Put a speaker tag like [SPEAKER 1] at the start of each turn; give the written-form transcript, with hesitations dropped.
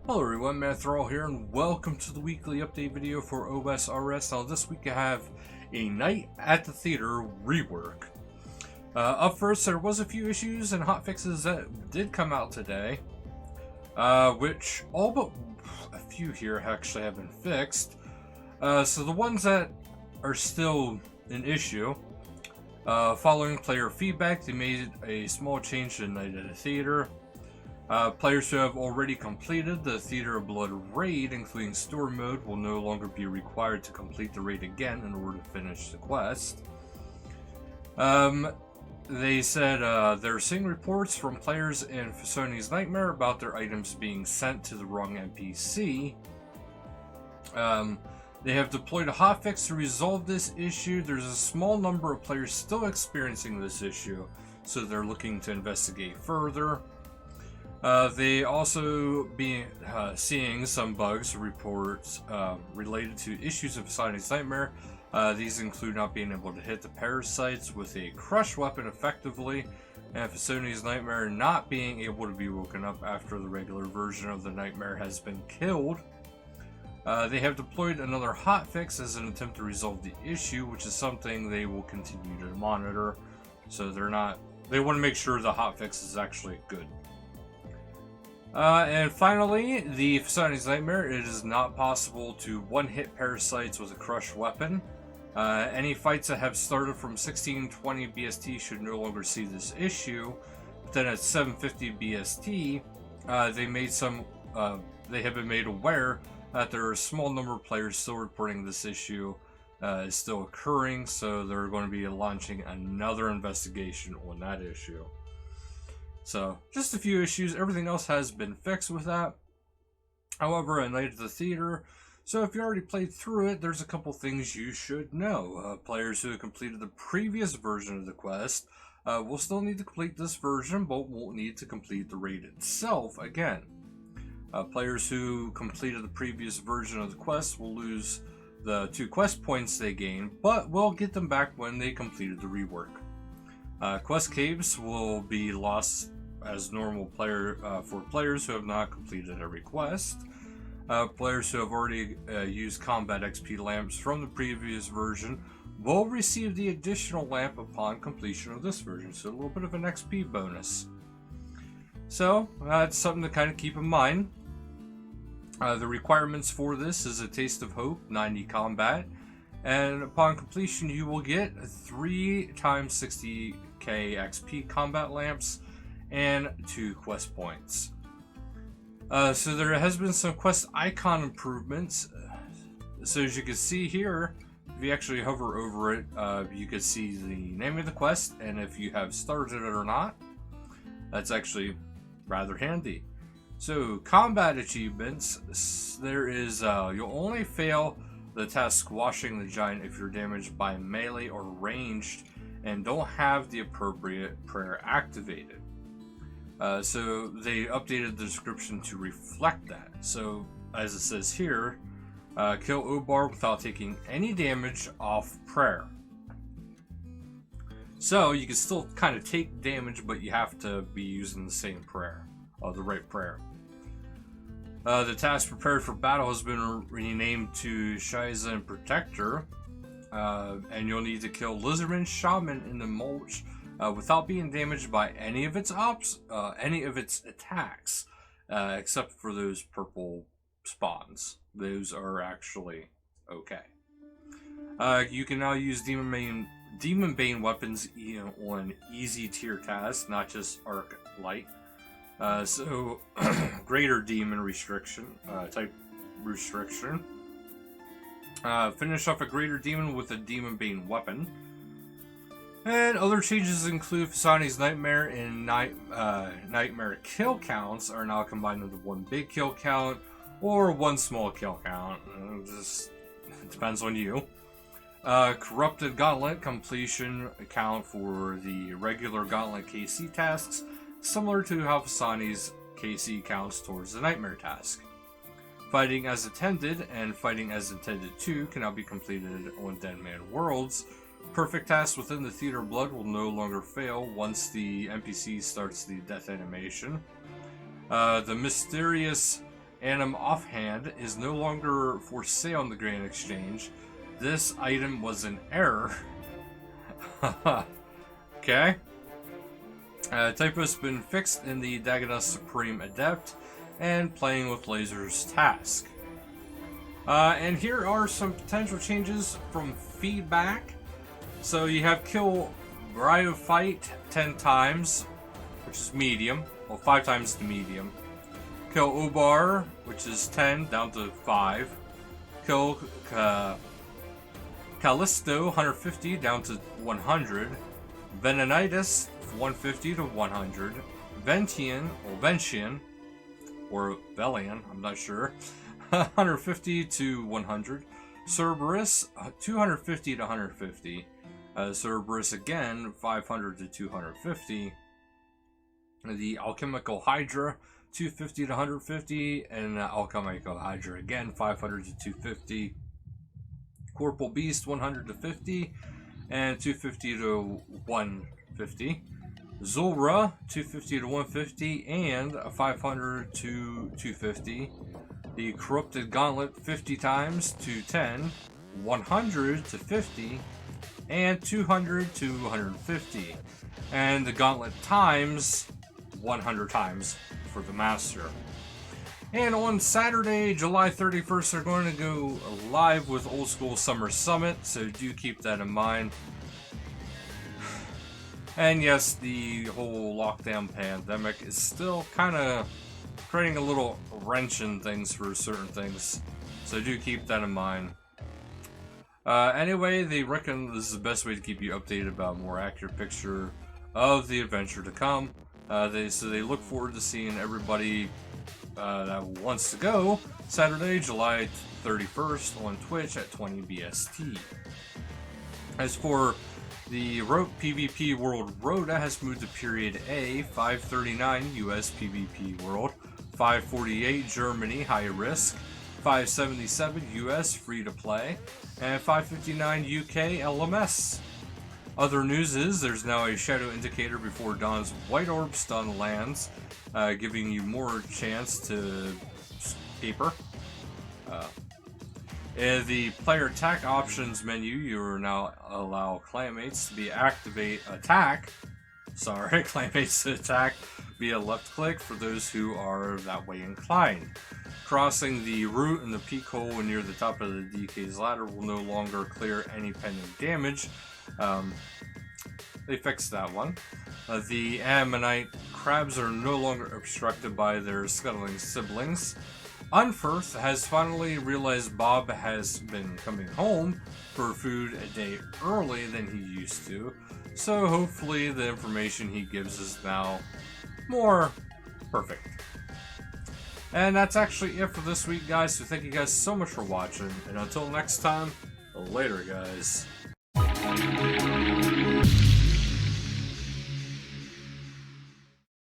[SPEAKER 1] Hello everyone, Manithral here, and welcome to the weekly update video for OSRS. Now this week I have a Night at the Theater rework. Up first, there was a few issues and hotfixes that did come out today, which all but a few here actually have been fixed. So the ones that are still an issue, following player feedback, they made a small change to Night at the Theater. Players who have already completed the Theater of Blood raid, including story mode, will no longer be required to complete the raid again in order to finish the quest. They said they're seeing reports from players in Sony's Nightmare about their items being sent to the wrong NPC. They have deployed a hotfix to resolve this issue. There's a small number of players still experiencing this issue, so they're looking to investigate further. They also be seeing some bugs reports related to issues of Sony's Nightmare. These include not being able to hit the parasites with a crush weapon effectively, and Sony's Nightmare not being able to be woken up after the regular version of the Nightmare has been killed. They have deployed another hotfix as an attempt to resolve the issue, which is something they will continue to monitor. So they want to make sure the hotfix is actually good. And finally, the Sony's Nightmare, it is not possible to one-hit parasites with a crush weapon. Any fights that have started from 1620 BST should no longer see this issue. But then at 750 BST, they have been made aware that there are a small number of players still reporting this issue is still occurring, so they're going to be launching another investigation on that issue. So, just a few issues. Everything else has been fixed with that. However, in Night at the Theater, so if you already played through it, there's a couple things you should know. Players who have completed the previous version of the quest will still need to complete this version, but won't need to complete the raid itself again. Players who completed the previous version of the quest will lose the 2 quest points they gained, but will get them back when they completed the rework. Quest caves will be lost as normal for players who have not completed every quest. Players who have already used combat XP lamps from the previous version will receive the additional lamp upon completion of this version, so a little bit of an XP bonus. So that's something to kind of keep in mind. The requirements for this is a Taste of Hope, 90 combat, and upon completion you will get 3 times 60k XP combat lamps and 2 quest points. So there has been some quest icon improvements. So as you can see here, if you actually hover over it, you can see the name of the quest and if you have started it or not. That's actually rather handy. So combat achievements, there is you'll only fail the task squashing the giant if you're damaged by melee or ranged and don't have the appropriate prayer activated. So they updated the description to reflect that. So as it says here, kill Obar without taking any damage off prayer. So you can still kind of take damage, but you have to be using the same prayer, the right prayer. The task prepared for battle has been renamed to Shiza and Protector, and you'll need to kill Lizardman Shaman in the mulch without being damaged by any of its attacks, except for those purple spawns. Those are actually okay. You can now use Demon Bane weapons on easy tier tasks, not just Arc Light. So greater demon restriction, type restriction. Finish off a greater demon with a Demon Bane weapon. And other changes include Sony's Nightmare and Nightmare kill counts are now combined into 1 big kill count or 1 small kill count. It depends on you. Corrupted Gauntlet completion count for the regular Gauntlet KC tasks, similar to how Sony's KC counts towards the Nightmare task. Fighting as Intended and Fighting as Intended 2 can now be completed on Dead Man Worlds. Perfect tasks within the Theater of Blood will no longer fail once the NPC starts the death animation. The mysterious Anim Offhand is no longer for sale on the Grand Exchange. This item was an error. Okay. Typo's been fixed in the Daganus Supreme Adept and Playing with Lasers task. And here are some potential changes from feedback. So you have kill Bryophyte 10 times, which is medium. Well, 5 times the medium. Kill Obar, which is 10, down to 5. Kill Callisto, 150, down to 100. Venonitis, 150 to 100. Ventian, or Velian, I'm not sure, 150 to 100. Cerberus, 250 to 150. Cerberus again, 500 to 250. The Alchemical Hydra, 250 to 150, and Alchemical Hydra again, 500 to 250. Corporal Beast, 100 to 50, and 250 to 150. Zulra, 250 to 150, and 500 to 250. The Corrupted Gauntlet, 50 times to 10, 100 to 50, and 200 to 150. And the Gauntlet times 100 times for the Master. And on Saturday, July 31st, they're going to go live with Old School Summer Summit, so do keep that in mind. And yes, the whole lockdown pandemic is still kind of creating a little wrench in things for certain things, so do keep that in mind. Anyway, they reckon this is the best way to keep you updated about a more accurate picture of the adventure to come. They look forward to seeing everybody that wants to go Saturday, July 31st on Twitch at 20 BST. As for the PvP World Rota has moved to Period A, 539 US PvP World, 548 Germany High Risk, 577 US Free to Play, and 559 UK LMS. Other news is there's now a shadow indicator before Dawn's White Orb stun lands, giving you more chance to escape her. In the player attack options menu, you are now allow clanmates to be clanmates to attack via left click for those who are that way inclined. Crossing the route in the peak hole near the top of the DK's ladder will no longer clear any pending damage. They fixed that one. The Ammonite crabs are no longer obstructed by their scuttling siblings. Unferth has finally realized Bob has been coming home for food a day early than he used to, so hopefully the information he gives is now more perfect. And that's actually it for this week, guys, so thank you guys so much for watching, and until next time, later, guys.